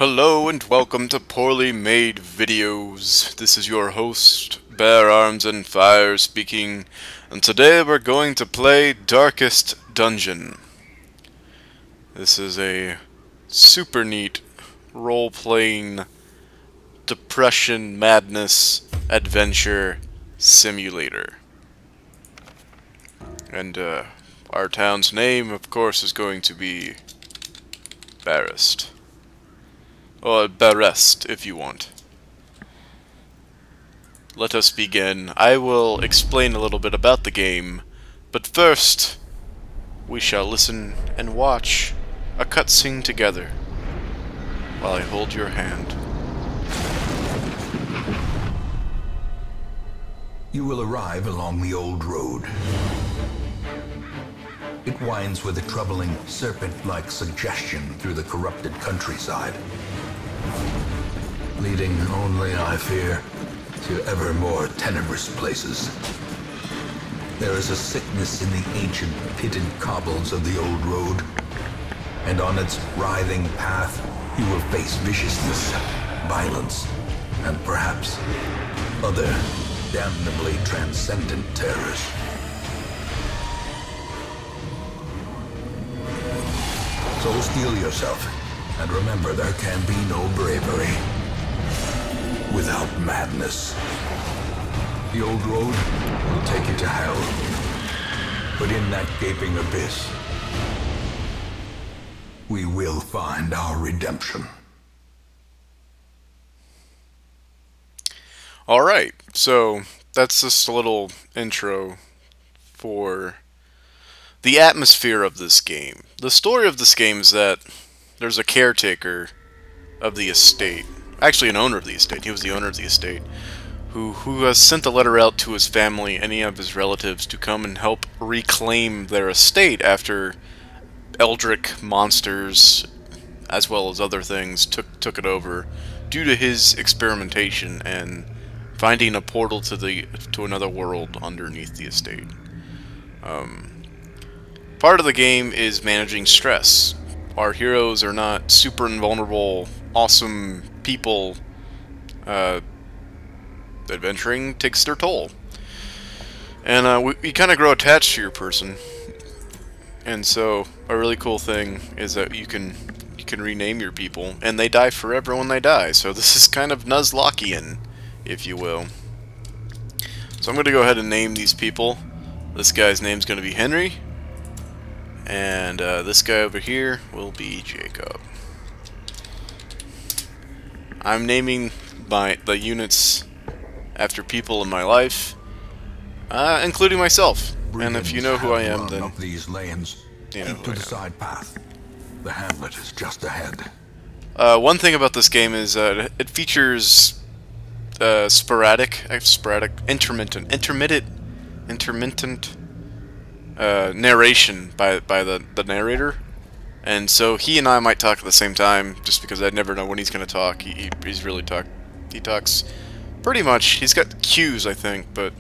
Hello and welcome to Poorly Made Videos. This is your host, Bear Arms and Fire speaking, and today we're going to play Darkest Dungeon. This is a super neat role-playing depression, madness, adventure simulator. And our town's name, of course, is going to be Barest. Or Barest, if you want. Let us begin. I will explain a little bit about the game, but first, we shall listen and watch a cutscene together while I hold your hand. You will arrive along the old road. It winds with a troubling, serpent-like suggestion through the corrupted countryside, leading only, I fear, to ever more tenebrous places. There is a sickness in the ancient pitted cobbles of the old road, and on its writhing path you will face viciousness, violence, and perhaps other damnably transcendent terrors. So steel yourself, and remember there can be no bravery without madness. The old road will take you to hell, but in that gaping abyss, we will find our redemption. Alright, so that's just a little intro for the atmosphere of this game. The story of this game is that there's a caretaker of the estate, actually an owner of the estate, he was the owner of the estate, who has sent a letter out to his family, any of his relatives, to come and help reclaim their estate after eldritch monsters, as well as other things, took it over due to his experimentation and finding a portal to another world underneath the estate. Part of the game is managing stress. Our heroes are not super invulnerable, awesome people. Adventuring takes their toll. And we kind of grow attached to your person. And so, a really cool thing is that you can rename your people, and they die forever when they die. So this is kind of Nuzlockean, if you will. So I'm going to go ahead and name these people. This guy's name's going to be Henry. And this guy over here will be Jacob. I'm naming the units after people in my life, including myself. And if you know who I am, then these lanes, you know keep to the side path. The hamlet is just ahead. One thing about this game is it features intermittent narration by the narrator, and so he and I might talk at the same time, just because I never know when he's gonna talk. He talks pretty much. He's got cues, I think, but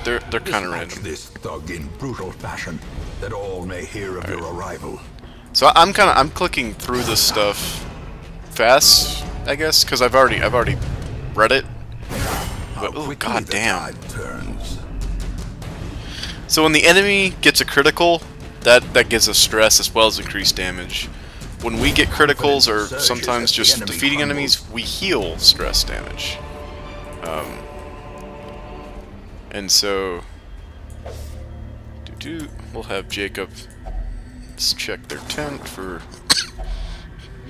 they're kind of random. This thug in brutal fashion, that all may hear of your arrival. So I'm clicking through this stuff fast, I guess, because I've already read it. But oh god damn. So when the enemy gets a critical, that gives us stress as well as increased damage. When we get criticals, or sometimes just defeating enemies, we heal stress damage. And so, we'll have Jacob check their tent for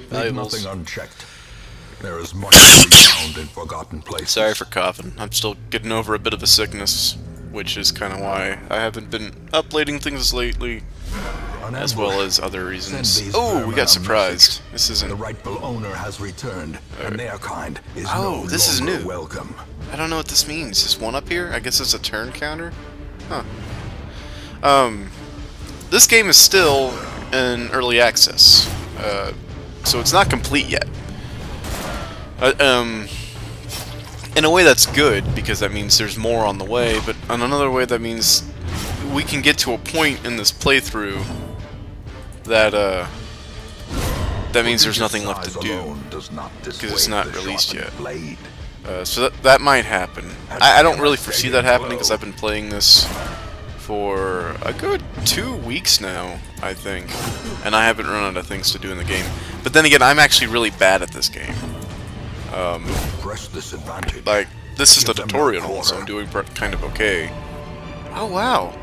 valuables. Leave nothing unchecked. There is much to be found in forgotten places. Sorry for coughing. I'm still getting over a bit of a sickness, which is kind of why I haven't been uploading things lately, as well as other reasons. Oh, we got surprised. This isn't. The rightful owner has returned, and their kind is this is new. Welcome. I don't know what this means. Is one up here? I guess it's a turn counter? Huh. This game is still in early access, so it's not complete yet. In a way that's good, because that means there's more on the way, but in another way that means we can get to a point in this playthrough that that means there's nothing left to do, because it's not released yet. So that might happen. I don't really foresee that happening, because I've been playing this for a good 2 weeks now, I think, and I haven't run out of things to do in the game. But then again, I'm actually really bad at this game. Like, this is the tutorial, so I'm doing kind of okay. Oh wow,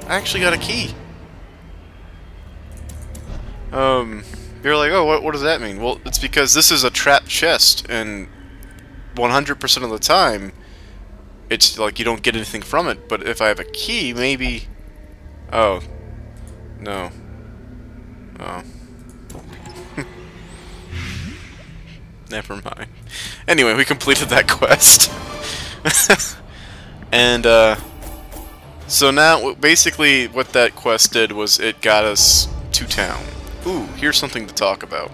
I actually got a key. You're like, oh, what does that mean? Well, it's because this is a trapped chest, and 100% of the time, it's like you don't get anything from it. But if I have a key, maybe... Oh. No. Oh. Never mind. Anyway, we completed that quest. And, so now, basically, what that quest did was it got us to town. Ooh, here's something to talk about.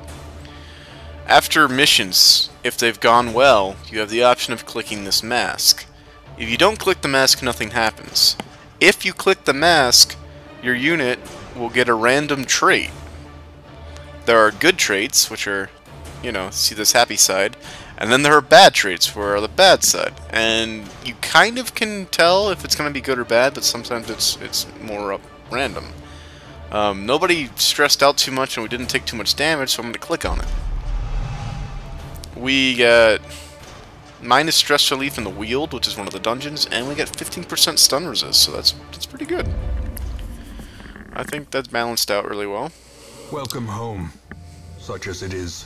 After missions, if they've gone well, you have the option of clicking this mask. If you don't click the mask, nothing happens. If you click the mask, your unit will get a random trait. There are good traits, which are, you know, see this happy side, and then there are bad traits, which are the bad side. And you kind of can tell if it's going to be good or bad, but sometimes it's more random. Nobody stressed out too much, and we didn't take too much damage, so I'm going to click on it. We got minus stress relief in the Weald, which is one of the dungeons, and we got 15% stun resist, so that's pretty good. I think that's balanced out really well. Welcome home, such as it is.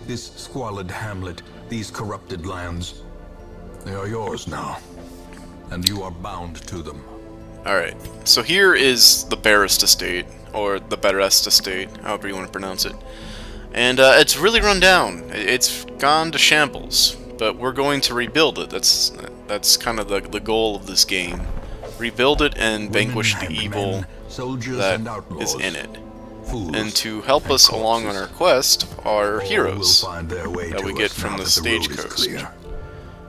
This squalid hamlet, these corrupted lands, they are yours now, and you are bound to them. Alright, so here is the Barest Estate, or the Barest Estate, however you want to pronounce it. And it's really run down. It's gone to shambles, but we're going to rebuild it. That's kind of the goal of this game. Rebuild it and vanquish the evil that is in it. And to help us along on our quest are heroes that we get from the stagecoach.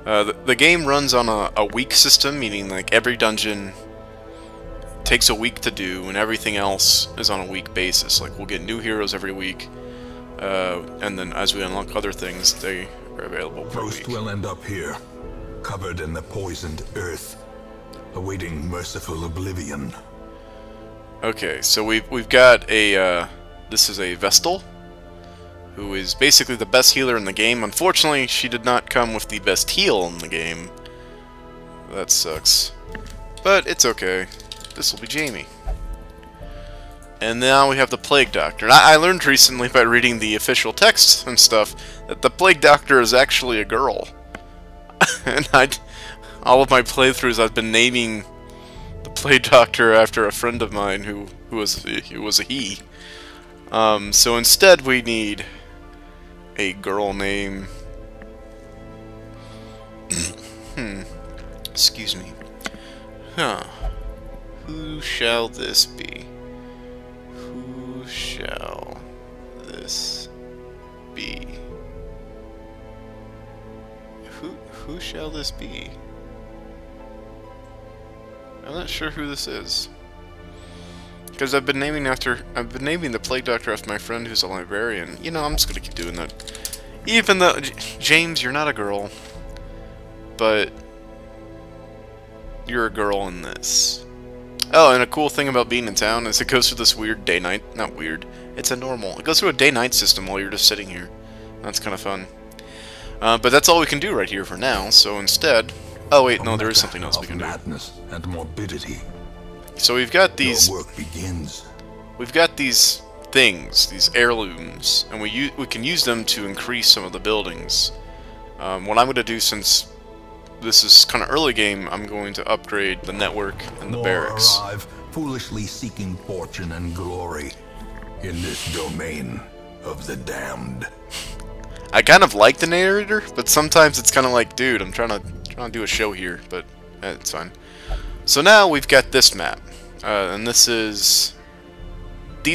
The game runs on a week system, meaning like every dungeon takes a week to do, and everything else is on a week basis. Like, we'll get new heroes every week, and then as we unlock other things, they are available per week. Most will end up here, covered in the poisoned earth, awaiting merciful oblivion. Okay, so we've got a this is a Vestal, who is basically the best healer in the game. Unfortunately, she did not come with the best heal in the game. That sucks, but it's okay. This will be Jamie. And now we have the Plague Doctor. And I learned recently by reading the official text and stuff that the Plague Doctor is actually a girl. And all of my playthroughs I've been naming the Plague Doctor after a friend of mine who was a he. So instead we need a girl name. Excuse me. Huh. Who shall this be? Who shall this be? Who shall this be? I'm not sure who this is. Because I've been naming the Plague Doctor after my friend who's a librarian. You know, I'm just gonna keep doing that. Even though, James, you're not a girl. But you're a girl in this. Oh, and a cool thing about being in town is it goes through this weird day-night... Not weird. It's a normal. It goes through a day-night system while you're just sitting here. That's kind of fun. But that's all we can do right here for now, so instead... Oh wait, no, there is something else we can do. Madness and morbidity. So we've got these... Your work begins. We've got these things, these heirlooms, and we can use them to increase some of the buildings. What I'm going to do, since this is kind of early game, I'm going to upgrade the network and the barracks. Arrive, foolishly seeking fortune and glory in this domain of the damned. I kind of like the narrator, but sometimes it's kind of like, dude, I'm trying to do a show here, but it's fine. So now we've got this map, and these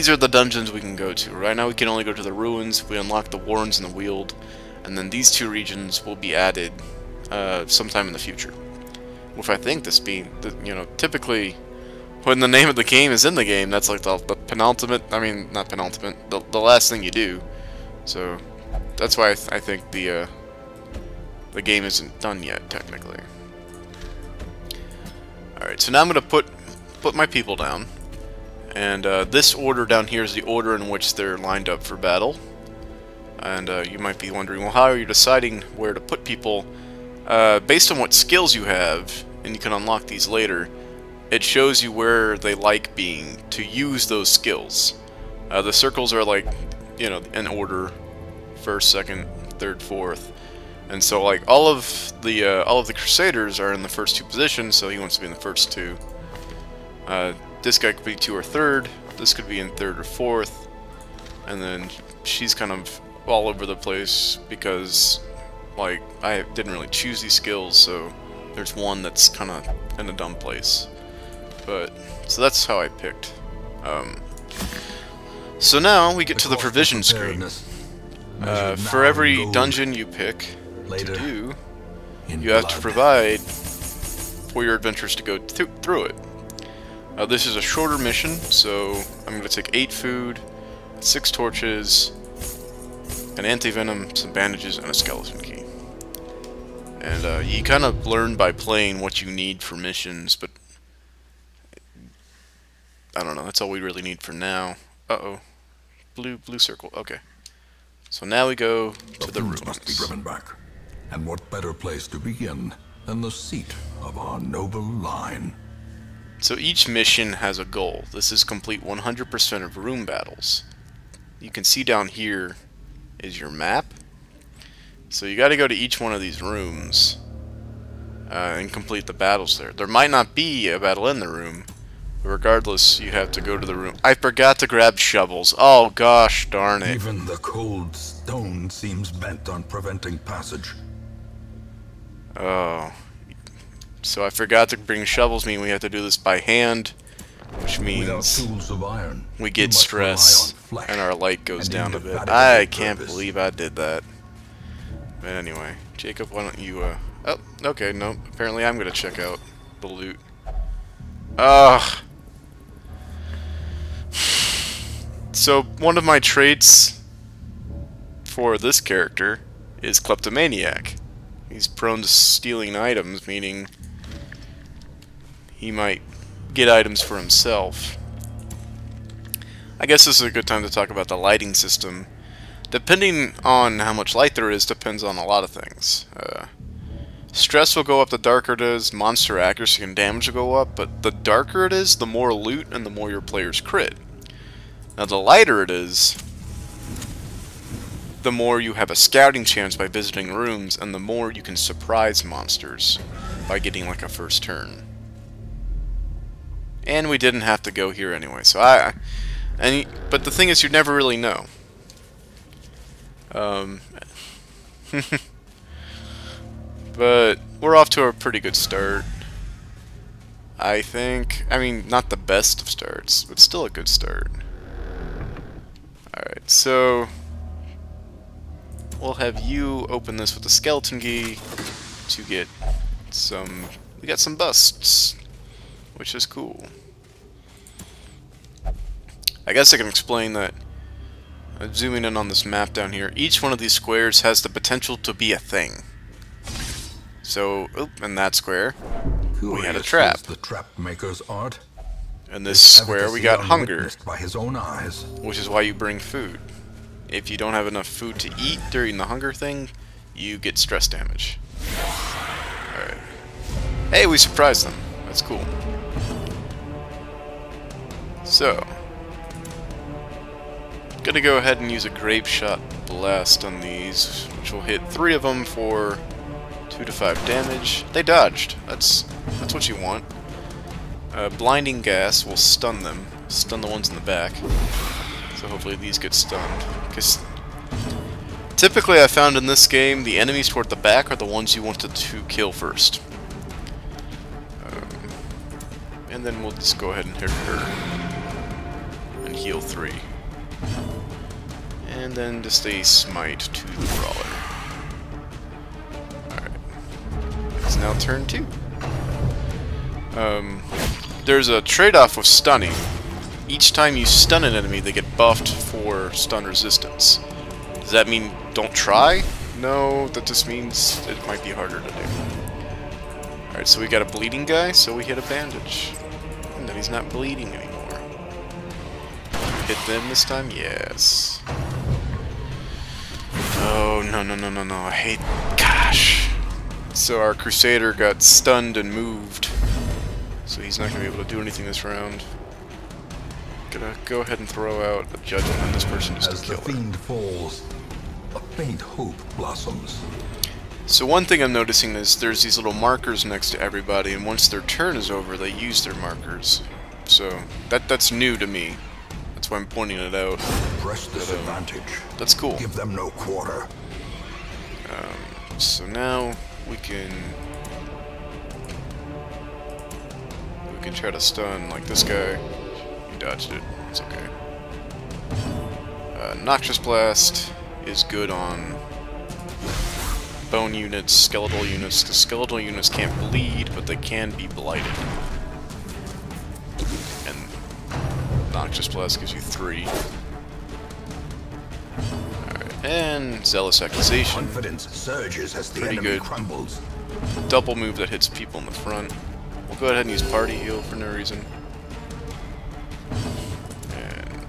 are the dungeons we can go to. Right now we can only go to the ruins. We unlock the Warrens and the Weald, and then these two regions will be added sometime in the future. With I think this being, you know, typically when the name of the game is in the game, that's like the penultimate, I mean, not penultimate, the last thing you do. So, that's why I think the game isn't done yet, technically. Alright, so now I'm going to put my people down. And this order down here is the order in which they're lined up for battle. And you might be wondering, well, how are you deciding where to put people? Based on what skills you have, and you can unlock these later, it shows you where they like being to use those skills. The circles are like, you know, in order, first, second, third, fourth, and so like all of the Crusaders are in the first two positions, so he wants to be in the first two. This guy could be 2 or 3rd. This could be in 3rd or 4th, and then she's kind of all over the place because, like, I didn't really choose these skills, so there's one that's kind of in a dumb place. But, so that's how I picked. So now we get to the provision screen. For every dungeon you pick to do, you have to provide for your adventurers to go through it. This is a shorter mission, so I'm going to take 8 food, 6 torches, an anti-venom, some bandages, and a skeleton key. And you kind of learn by playing what you need for missions, but I don't know, that's all we really need for now. Uh-oh. Blue circle. Okay. So now we go to the ruins. Must be driven back. And what better place to begin than the seat of our noble line? So each mission has a goal. This is complete 100% of room battles. You can see down here is your map. So you got to go to each one of these rooms and complete the battles there. There might not be a battle in the room, but regardless, you have to go to the room. I forgot to grab shovels. Oh gosh, darn it. Even the cold stone seems bent on preventing passage. Oh. So I forgot to bring shovels, meaning we have to do this by hand, which means tools of iron, we get stress and our light goes down a bit. I can't believe I did that. But anyway, Jacob, why don't you, oh, okay, no, apparently I'm gonna check out the loot. Ugh. So, one of my traits for this character is kleptomaniac. He's prone to stealing items, meaning he might get items for himself. I guess this is a good time to talk about the lighting system. Depending on how much light there is, depends on a lot of things. Stress will go up the darker it is, monster accuracy and damage will go up, but the darker it is, the more loot and the more your players crit. Now the lighter it is, the more you have a scouting chance by visiting rooms, and the more you can surprise monsters by getting like a first turn. And we didn't have to go here anyway, so but the thing is, you never really know. But we're off to a pretty good start, I think. I mean, not the best of starts, but still a good start. Alright, so we'll have you open this with the skeleton key to get some... We got some busts, which is cool. I guess I can explain that, zooming in on this map down here, each one of these squares has the potential to be a thing. So, in that square, we had a trap. The trap maker's art. In this square, we got hunger, by his own eyes. which is why you bring food. If you don't have enough food to eat during the hunger thing, you get stress damage. Alright. Hey, we surprised them. That's cool. So, gonna go ahead and use a grape shot blast on these, which will hit 3 of them for 2 to 5 damage. They dodged. That's what you want. Blinding gas will stun them. Stun the ones in the back. So hopefully these get stunned. Because typically I found in this game, the enemies toward the back are the ones you wanted to kill first. And then we'll just go ahead and hit her. And heal 3. And then just a smite to the brawler. Alright. It's now turn 2. there's a trade-off with stunning. Each time you stun an enemy, they get buffed for stun resistance. Does that mean don't try? No, that just means it might be harder to do. Alright, so we got a bleeding guy, so we hit a bandage. And then he's not bleeding anymore. Hit them this time? Yes. Oh, no, no, no, no, no. I hate... Gosh. So our Crusader got stunned and moved. So he's not going to be able to do anything this round. Gonna go ahead and throw out a judgment on this person just to kill her. As the fiend falls, a faint hope blossoms. So one thing I'm noticing is there's these little markers next to everybody, and once their turn is over, they use their markers. So that's new to me. That's why I'm pointing it out. Press this advantage. That's cool. Give them no quarter. So now we can try to stun like this guy. He dodged it. It's okay. Noxious Blast is good on bone units, skeletal units, because skeletal units can't bleed, but they can be blighted. And Noxious Blast gives you 3. Alright, and Zealous Accusation. Confidence surges as the Pretty enemy good. crumbles. Double move that hits people in the front. We'll go ahead and use Party Heal for no reason. And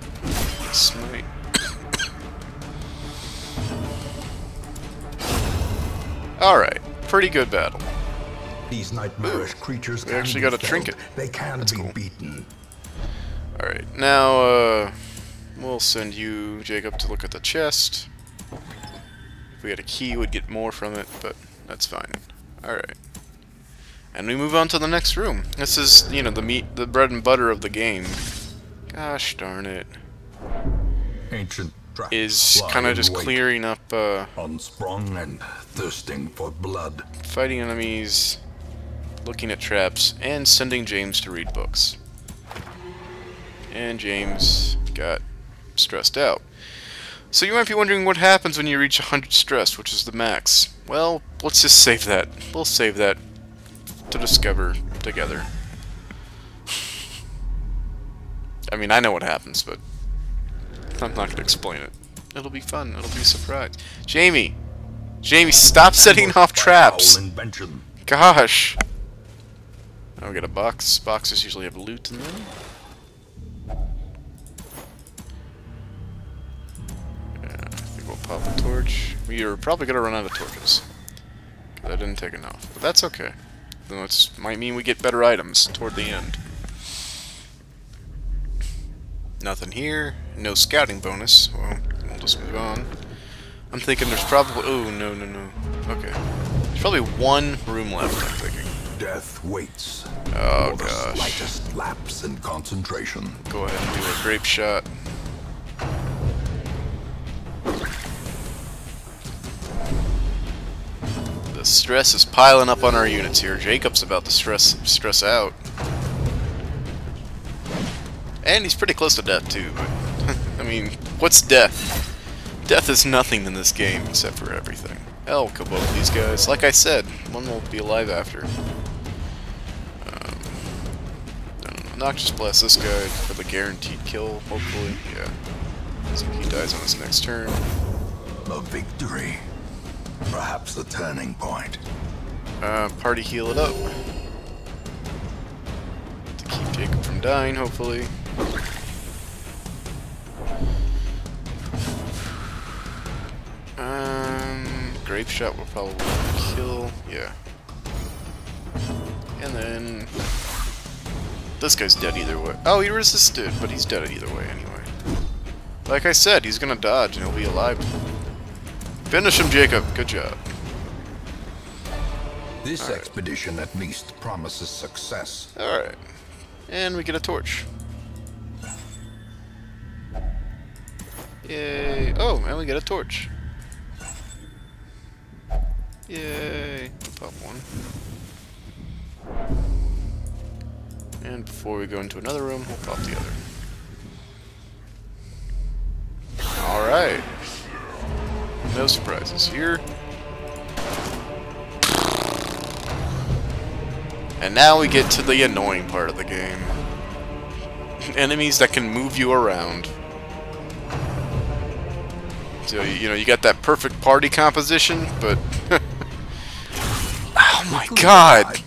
Smite. Alright, pretty good battle. These nightmarish creatures we can actually be got a felled. trinket. They can That's be cool. beaten. Alright, now we'll send you, Jacob, to look at the chest. If we had a key, we'd get more from it, but that's fine. Alright. And we move on to the next room. This is, you know, the bread and butter of the game. Gosh darn it. Ancient traps Is lie kind of in just wait, clearing up, unsprung and thirsting for blood. fighting enemies, looking at traps, and sending James to read books. And James got stressed out. So you might be wondering what happens when you reach 100 stress, which is the max. Well, let's just save that. We'll save that to discover together. I mean, I know what happens, but I'm not going to explain it. It'll be fun. It'll be a surprise. Jamie! Jamie, stop setting Ambushed off by traps! foul invention. Gosh! Now we got a box. Boxes usually have loot in them. Yeah, I think we'll pop a torch. We are probably going to run out of torches. Because I didn't take enough. But that's okay. Then that might mean we get better items toward the end. Nothing here. No scouting bonus. Well, we'll just move on. I'm thinking there's probably... Oh, no, no, no. Okay. There's probably one room left, I'm thinking. Death waits. Oh, for the gosh. slightest lapse in concentration. Go ahead and do a grape shot. The stress is piling up on our units here. Jacob's about to stress out. And he's pretty close to death too, but I mean, what's death? Death is nothing in this game except for everything. Hell, kill both of these guys. Like I said, one will be alive after. I don't know. Noxious Blast this guy for the guaranteed kill, hopefully. Yeah. So he dies on his next turn. A victory. Perhaps the turning point. Party heal it up. To keep Jacob from dying, hopefully. Grape shot will probably kill. Yeah. And then this guy's dead either way. Oh, he resisted, but he's dead either way anyway. Like I said, he's gonna dodge and he'll be alive. Finish him, Jacob. Good job. This expedition at least promises success. Alright. And we get a torch. Yay. Oh, and we get a torch. Yay. Pop one. And before we go into another room, we'll pop the other. Alright. No surprises here. And now we get to the annoying part of the game. Enemies that can move you around. So, you know, you got that perfect party composition, but... oh my god!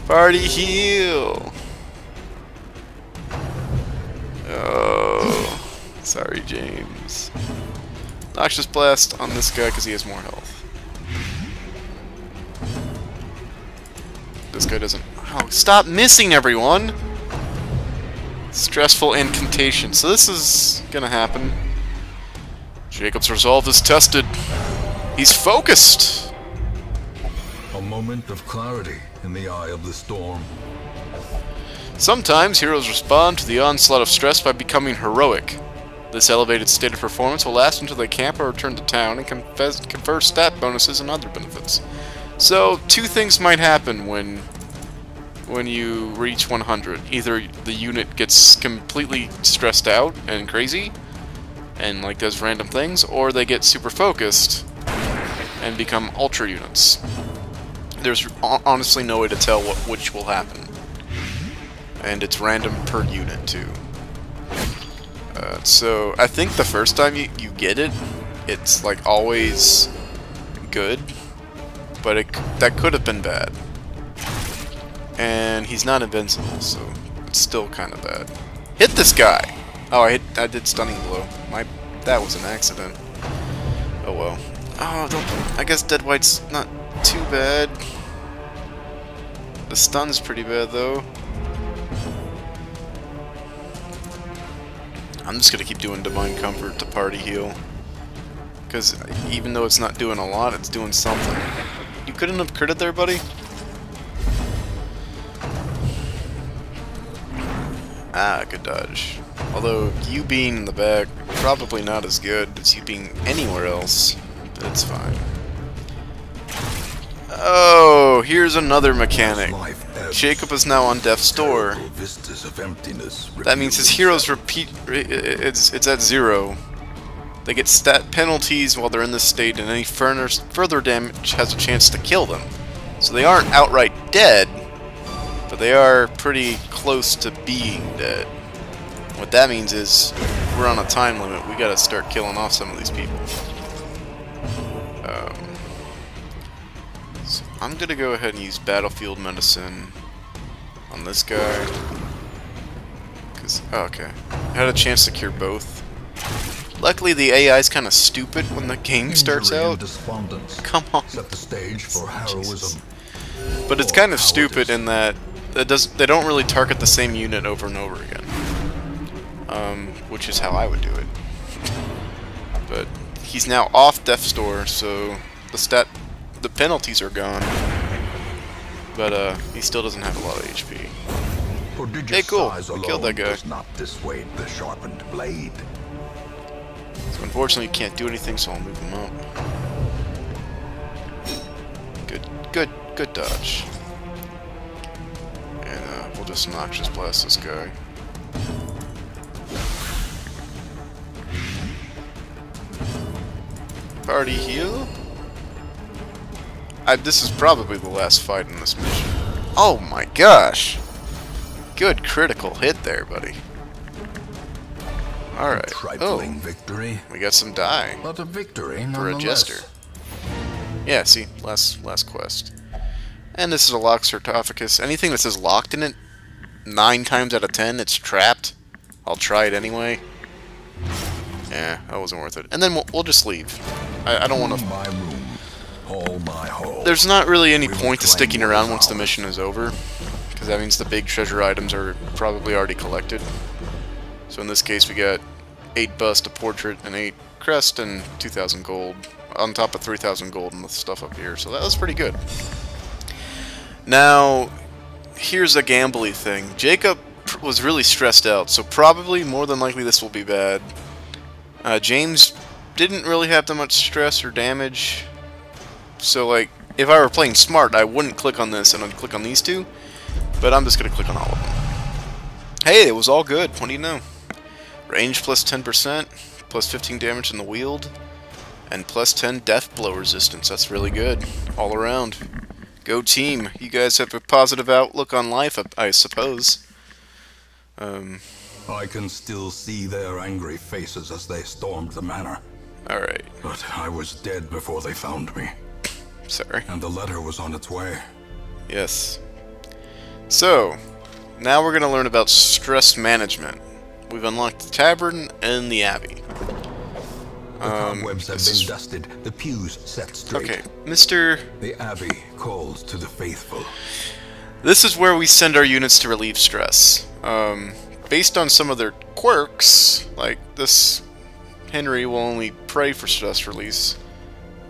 Party heal! Oh... Sorry, James. Noxious Blast on this guy because he has more health. This guy doesn't... Oh, stop missing, everyone! Stressful incantation. So this is gonna happen. Jacob's resolve is tested. He's focused! A moment of clarity in the eye of the storm. Sometimes heroes respond to the onslaught of stress by becoming heroic. This elevated state of performance will last until they camp or return to town and confer stat bonuses and other benefits. So, two things might happen when you reach 100. Either the unit gets completely stressed out and crazy, and like does random things, or they get super focused and become ultra units. There's honestly no way to tell which will happen. And it's random per unit, too. So, I think the first time you get it, it's like always good, but that could have been bad. And he's not invincible, so it's still kind of bad. Hit this guy! Oh, I did stunning blow. That was an accident. Oh well. Oh, I guess Dead White's not too bad. The stun's pretty bad though. I'm just gonna keep doing Divine Comfort to party heal. Because even though it's not doing a lot, it's doing something. You couldn't have critted there, buddy? Ah, good dodge. Although, you being in the back, probably not as good as you being anywhere else. But it's fine. Oh, here's another mechanic. Jacob is now on death's door. That means his heroes repeat. It's at 0. They get stat penalties while they're in this state, and any further damage has a chance to kill them. So they aren't outright dead, but they are pretty close to being dead. What that means is we're on a time limit. We gotta start killing off some of these people. So I'm gonna go ahead and use Battlefield Medicine on this guy. Oh, okay. I had a chance to cure both. Luckily, the AI is kind of stupid when the game starts out. Come on. Set the stage for heroism. But it's kind of stupid in that they don't really target the same unit over and over again. Which is how I would do it. But he's now off Death's Door, so the penalties are gone. But he still doesn't have a lot of HP. Hey, cool. We killed that guy. Does not dissuade the sharpened blade. So unfortunately, you can't do anything, so I'll move him up. Good dodge. And we'll just Noxious Blast this guy. Party heal? This is probably the last fight in this mission. Oh my gosh! Good critical hit there, buddy. Alright. Trifling victory. We got some die. But a victory for a jester. Yeah, see, last quest. And this is a locked sarcophagus. Anything that says locked in it, 9 times out of 10, it's trapped. I'll try it anyway. Yeah, that wasn't worth it. And then we'll just leave. I don't want to... There's not really any point to sticking around once the mission is over, because that means the big treasure items are probably already collected. So in this case we got 8 bust, a portrait, and 8 crest, and 2,000 gold, on top of 3,000 gold and the stuff up here, so that was pretty good. Now, here's a gambly thing. Jacob was really stressed out, so probably, more than likely, this will be bad. James didn't really have that much stress or damage, so like, if I were playing smart, I wouldn't click on this and I'd click on these two, but I'm just going to click on all of them. Hey, it was all good. What do you know? Range plus 10%, plus 15 damage in the wield, and plus 10 death blow resistance. That's really good, all around. Go team. You guys have a positive outlook on life, I suppose. I can still see their angry faces as they stormed the manor. Alright. But I was dead before they found me. Sorry. And the letter was on its way. Yes. So, now we're going to learn about stress management. We've unlocked the tavern and the abbey. The cobwebs have been dusted, the pews set straight. Okay, Mr. The abbey calls to the faithful. This is where we send our units to relieve stress. Based on some of their quirks, like this Henry will only pray for stress release,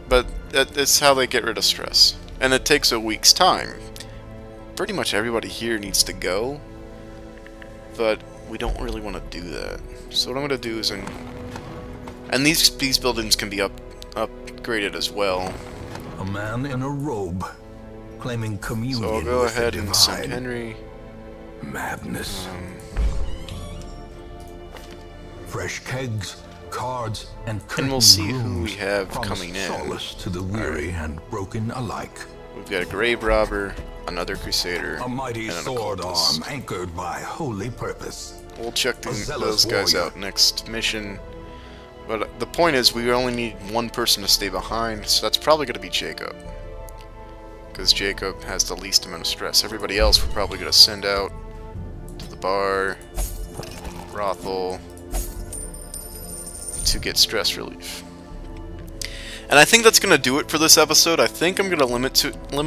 but that's how they get rid of stress. And it takes a week's time. Pretty much everybody here needs to go, but we don't really want to do that. So what I'm going to do is, and these buildings can be upgraded as well. A man in a robe, claiming communion. So I'll go with ahead the and divine. send Henry. Madness. Fresh kegs, cards, and we'll see who rooms we have promise coming in. solace to the weary and broken alike. We've got a grave robber, another crusader, A mighty and an sword occultist. arm anchored by holy purpose. We'll check A zealous those guys warrior. out next mission. But the point is, we only need one person to stay behind, so that's probably going to be Jacob. Because Jacob has the least amount of stress. Everybody else we're probably going to send out to the bar, brothel, to get stress relief. And I think that's going to do it for this episode. I think I'm going to limit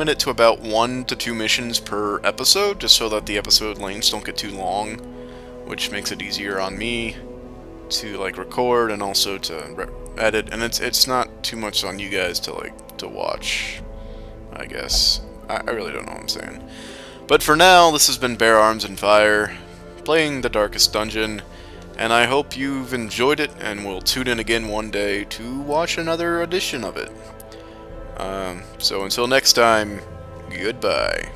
it to about 1 to 2 missions per episode, just so that the episode lengths don't get too long, which makes it easier on me to like record and also to edit, and it's not too much on you guys to watch, I guess. I really don't know what I'm saying. But for now, this has been Bear Arms and Fire, playing the Darkest Dungeon, and I hope you've enjoyed it, and will tune in again one day to watch another edition of it. So until next time, goodbye.